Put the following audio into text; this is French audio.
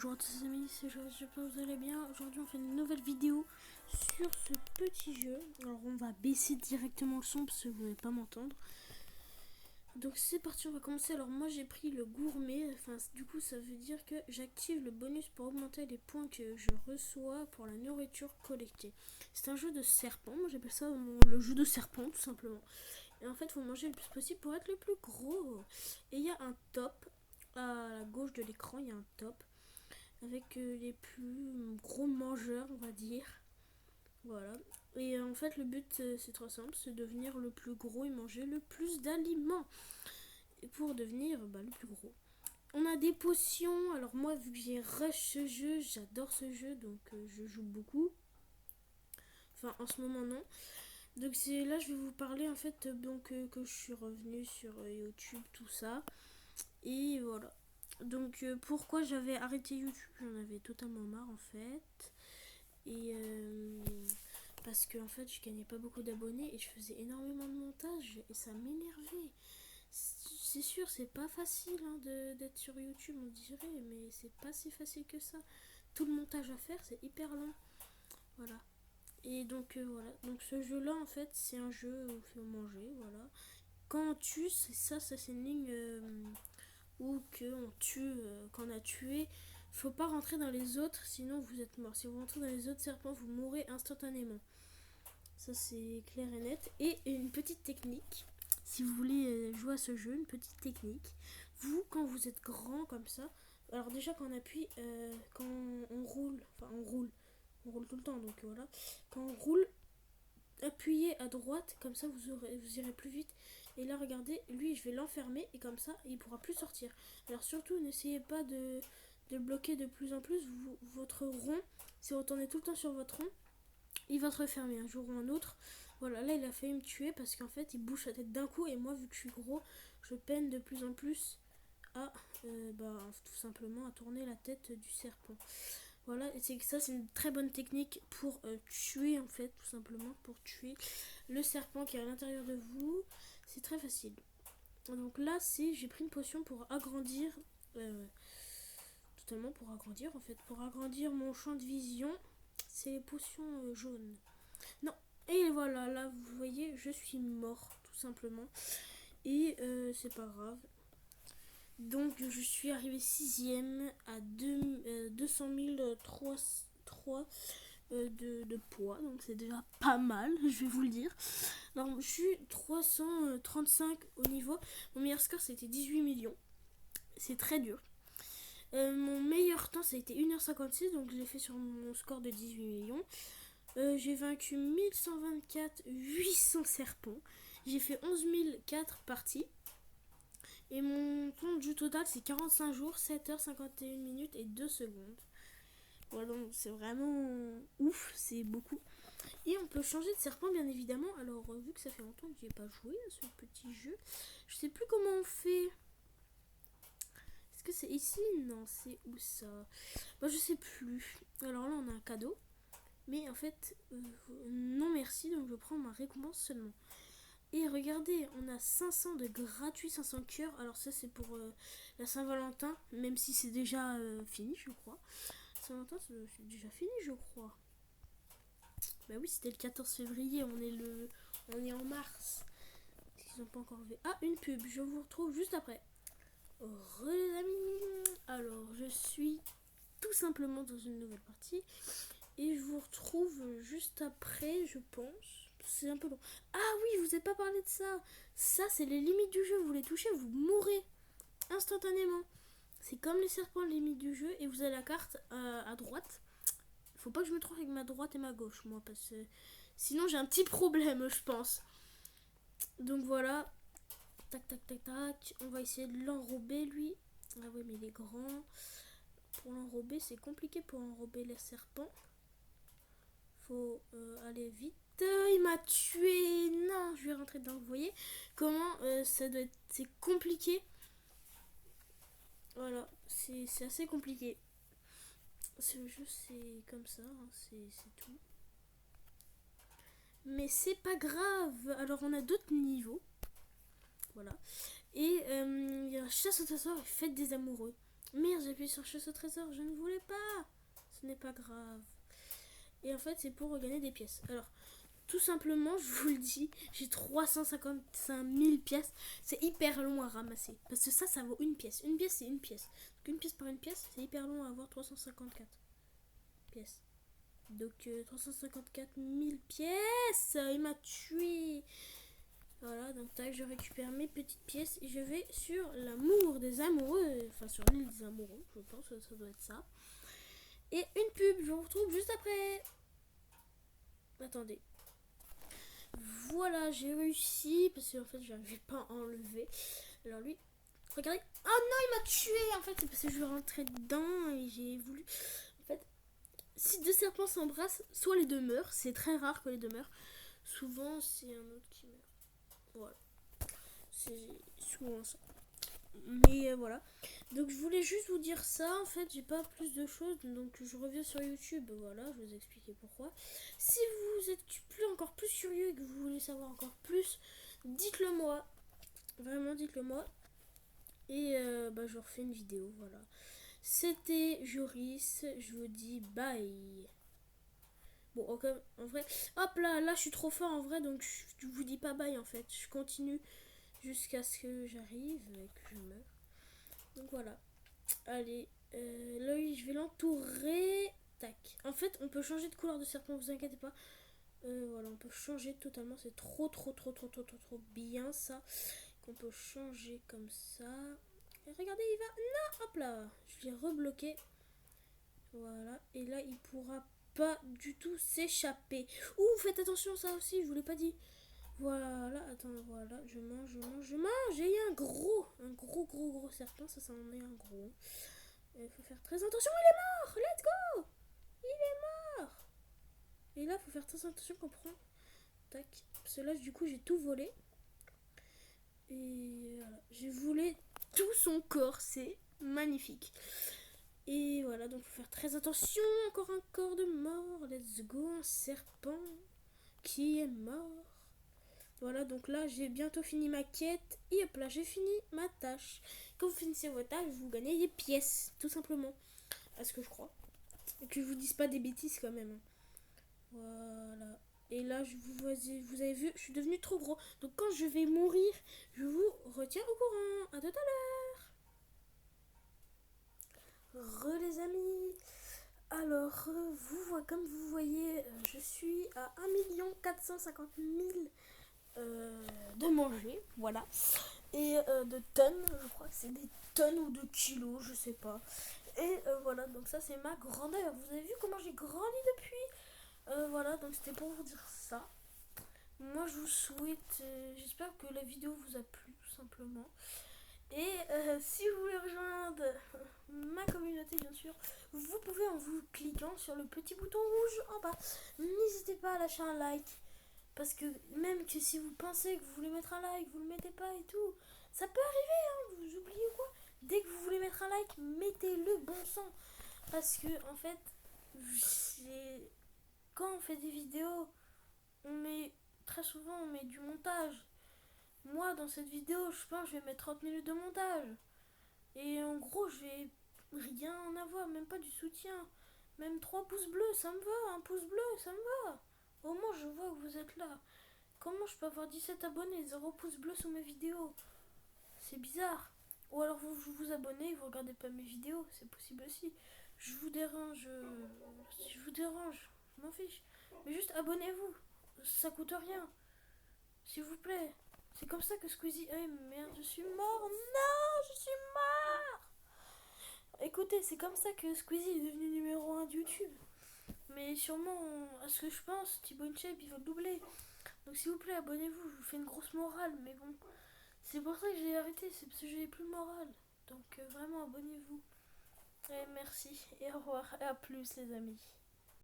Bonjour à tous les amis, c'est Joël, j'espère que vous allez bien. Aujourd'hui on fait une nouvelle vidéo sur ce petit jeu. Alors on va baisser directement le son parce que vous n'allez pas m'entendre. Donc c'est parti, on va commencer. Alors moi j'ai pris le gourmet, enfin du coup ça veut dire que j'active le bonus pour augmenter les points que je reçois pour la nourriture collectée. C'est un jeu de serpent, moi j'appelle ça le jeu de serpent tout simplement. Et en fait il faut manger le plus possible pour être le plus gros. Et il y a un top, à la gauche de l'écran il y a un top avec les plus gros mangeurs, on va dire. Voilà. Et en fait, le but, c'est très simple, c'est devenir le plus gros et manger le plus d'aliments. Et pour devenir le plus gros. On a des potions. Alors moi, vu que j'ai rush ce jeu, j'adore ce jeu, donc je joue beaucoup. Enfin, en ce moment, non. Donc c'est là, je vais vous parler en fait, que je suis revenue sur YouTube, tout ça. Et voilà. Donc pourquoi j'avais arrêté YouTube, j'en avais totalement marre en fait. Et parce que en fait je gagnais pas beaucoup d'abonnés et je faisais énormément de montage et ça m'énervait. C'est sûr, c'est pas facile d'être sur YouTube, on dirait, mais c'est pas si facile que ça. Tout le montage à faire, c'est hyper long. Voilà. Et donc voilà. Donc ce jeu là en fait c'est un jeu où il faut manger, voilà. Quand on tue, c'est une ligne ou qu'on tue, qu'on a tué, faut pas rentrer dans les autres, sinon vous êtes mort. Si vous rentrez dans les autres serpents, vous mourrez instantanément. Ça c'est clair et net. Et une petite technique, si vous voulez jouer à ce jeu, une petite technique. Vous, quand vous êtes grand comme ça, alors déjà quand on appuie, quand on roule, on roule tout le temps, donc voilà. Quand on roule, appuyez à droite, comme ça vous irez plus vite. Et là regardez, lui je vais l'enfermer et comme ça il pourra plus sortir. Alors surtout n'essayez pas de bloquer de plus en plus votre rond. Si vous tournez tout le temps sur votre rond, il va se refermer un jour ou un autre. Voilà, là il a failli me tuer parce qu'en fait il bouge sa tête d'un coup et moi vu que je suis gros, je peine de plus en plus à tout simplement à tourner la tête du serpent. Voilà, et c'est une très bonne technique pour tuer en fait, tout simplement pour tuer le serpent qui est à l'intérieur de vous. C'est très facile. Donc là, j'ai pris une potion pour agrandir, totalement pour agrandir en fait, pour agrandir mon champ de vision. C'est les potions jaunes. Non, et voilà, là vous voyez, je suis mort tout simplement. Et c'est pas grave. Donc je suis arrivé 6ème à 200 3 de poids, donc c'est déjà pas mal, je vais vous le dire. Alors je suis 335 au niveau. Mon meilleur score c'était 18 millions. C'est très dur. Mon meilleur temps ça a été 1h56, donc je l'ai fait sur mon score de 18 millions. J'ai vaincu 1124 800 serpents. J'ai fait 11 004 parties. Et mon temps de jeu total c'est 45 jours, 7h51 minutes et 2 secondes. Voilà, donc c'est vraiment ouf, c'est beaucoup. Et on peut changer de serpent bien évidemment. Alors vu que ça fait longtemps que j'ai pas joué à ce petit jeu, je sais plus comment on fait. Est-ce que c'est ici? Non, c'est où ça? Je sais plus. Alors là on a un cadeau. Mais en fait, non merci, donc je prends ma récompense seulement. Et regardez, on a 500 de gratuit, 500 cœurs. Alors ça c'est pour la Saint-Valentin, même si c'est déjà fini je crois. Saint-Valentin c'est déjà fini je crois. Bah oui, c'était le 14 février, on est en mars. Ils n'ont pas encore vu. Ah, une pub, je vous retrouve juste après. Les amis. Alors, je suis tout simplement dans une nouvelle partie. Et je vous retrouve juste après, je pense. C'est un peu long. Ah oui, je vous ai pas parlé de ça. Ça, c'est les limites du jeu. Vous les touchez, vous mourrez instantanément. C'est comme les serpents, les limites du jeu. Et vous avez la carte à droite. Faut pas que je me trompe avec ma droite et ma gauche, moi, parce que sinon j'ai un petit problème, je pense. Donc voilà. Tac, tac, tac, tac. On va essayer de l'enrober, lui. Ah ouais, mais il est grand. Pour l'enrober, c'est compliqué pour enrober les serpents. Faut aller vite. Il m'a tué. Non, je vais rentrer dedans. Vous voyez comment ça doit être. C'est compliqué. Voilà, c'est assez compliqué. Ce jeu, c'est comme ça, hein, c'est tout. Mais c'est pas grave. Alors, on a d'autres niveaux. Voilà. Et il y a chasse au trésor et fête des amoureux. Merde, j'ai appuyé sur chasse au trésor, je ne voulais pas. Ce n'est pas grave. Et en fait, c'est pour gagner des pièces. Alors, tout simplement, je vous le dis, j'ai 355 000 pièces. C'est hyper long à ramasser. Parce que ça vaut une pièce. Une pièce, c'est une pièce. Donc, une pièce par une pièce, c'est hyper long à avoir 354 pièces. Donc, 354 000 pièces. Il m'a tué. Voilà, donc tac, je récupère mes petites pièces et je vais sur l'amour des amoureux. Enfin, sur l'île des amoureux, je pense que ça doit être ça. Et une pub, je vous retrouve juste après. Attendez. Voilà, j'ai réussi. Parce qu'en fait, je n'arrivais pas à enlever. Alors lui, regardez. Oh non, il m'a tué. En fait, c'est parce que je rentrais dedans et j'ai voulu... En fait, si deux serpents s'embrassent, soit les deux meurent. C'est très rare que les deux meurent. Souvent, c'est un autre qui meurt. Voilà. C'est souvent ça. Mais voilà. Donc je voulais juste vous dire ça. En fait, j'ai pas plus de choses. Donc je reviens sur YouTube. Voilà, je vais vous expliquer pourquoi. Si vous êtes encore plus curieux et que vous voulez savoir encore plus, dites-le moi. Vraiment, dites-le moi. Et je refais une vidéo. Voilà. C'était Joris. Je vous dis bye. Bon, okay, en vrai, hop là, je suis trop fort en vrai, donc je vous dis pas bye en fait. Je continue jusqu'à ce que j'arrive et que je meure. Donc voilà. Allez, là oui, je vais l'entourer. Tac. En fait, on peut changer de couleur de serpent, vous inquiétez pas. Voilà, on peut changer totalement. C'est trop bien ça. Qu'on peut changer comme ça. Et regardez, il va. Non, hop là. Je l'ai rebloqué. Voilà. Et là, il pourra pas du tout s'échapper. Ouh, faites attention, ça aussi, je vous l'ai pas dit. Voilà, attends, voilà, je mange. J'ai un gros serpent, ça en est un gros. Il faut faire très attention, il est mort. Let's go. Il est mort. Et là, il faut faire très attention qu'on prend. Tac. Parce que là, du coup, j'ai tout volé. Et voilà, j'ai volé tout son corps, c'est magnifique. Et voilà, donc il faut faire très attention. Encore un corps de mort. Let's go, un serpent qui est mort. Voilà, donc là, j'ai bientôt fini ma quête. Et hop là, j'ai fini ma tâche. Quand vous finissez votre tâche, vous gagnez des pièces, tout simplement. À ce que je crois. Et que je vous dise pas des bêtises quand même. Voilà. Et là, vous avez vu, je suis devenue trop gros. Donc quand je vais mourir, je vous retiens au courant. À tout à l'heure. Les amis. Alors, comme vous voyez, je suis à 1 450 000 de manger, voilà. Et de tonnes, je crois que c'est des tonnes ou de kilos, je sais pas. Et voilà, donc ça c'est ma grandeur. Vous avez vu comment j'ai grandi depuis. Voilà, donc c'était pour vous dire ça. Moi je vous souhaite, j'espère que la vidéo vous a plu tout simplement. Et si vous voulez rejoindre ma communauté, bien sûr, vous pouvez en vous cliquant sur le petit bouton rouge en bas. N'hésitez pas à lâcher un like. Parce que même que si vous pensez que vous voulez mettre un like, vous le mettez pas et tout, ça peut arriver, hein, vous oubliez ou quoi. Dès que vous voulez mettre un like, mettez-le bon sang. Parce que en fait, quand on fait des vidéos, très souvent on met du montage. Moi dans cette vidéo, je pense que je vais mettre 30 minutes de montage. Et en gros, je vais rien en avoir, même pas du soutien. Même 3 pouces bleus, ça me va, un pouce bleu, ça me va. Au moins je vois que vous êtes là. Comment je peux avoir 17 abonnés et 0 pouces bleus sous mes vidéos? C'est bizarre. Ou alors vous abonnez et vous regardez pas mes vidéos, c'est possible aussi. Je vous dérange. Si je vous dérange, je m'en fiche. Mais juste abonnez-vous. Ça coûte rien. S'il vous plaît. C'est comme ça que Squeezie... Ah merde, je suis mort. Non, je suis mort. Écoutez, c'est comme ça que Squeezie est devenu numéro 1 de YouTube. Mais sûrement, à ce que je pense, Thibaut InShape, il va le doubler. Donc s'il vous plaît, abonnez-vous, je vous fais une grosse morale. Mais bon, c'est pour ça que j'ai arrêté, c'est parce que j'ai plus le moral. Donc vraiment, abonnez-vous. Et merci, et au revoir, et à plus les amis.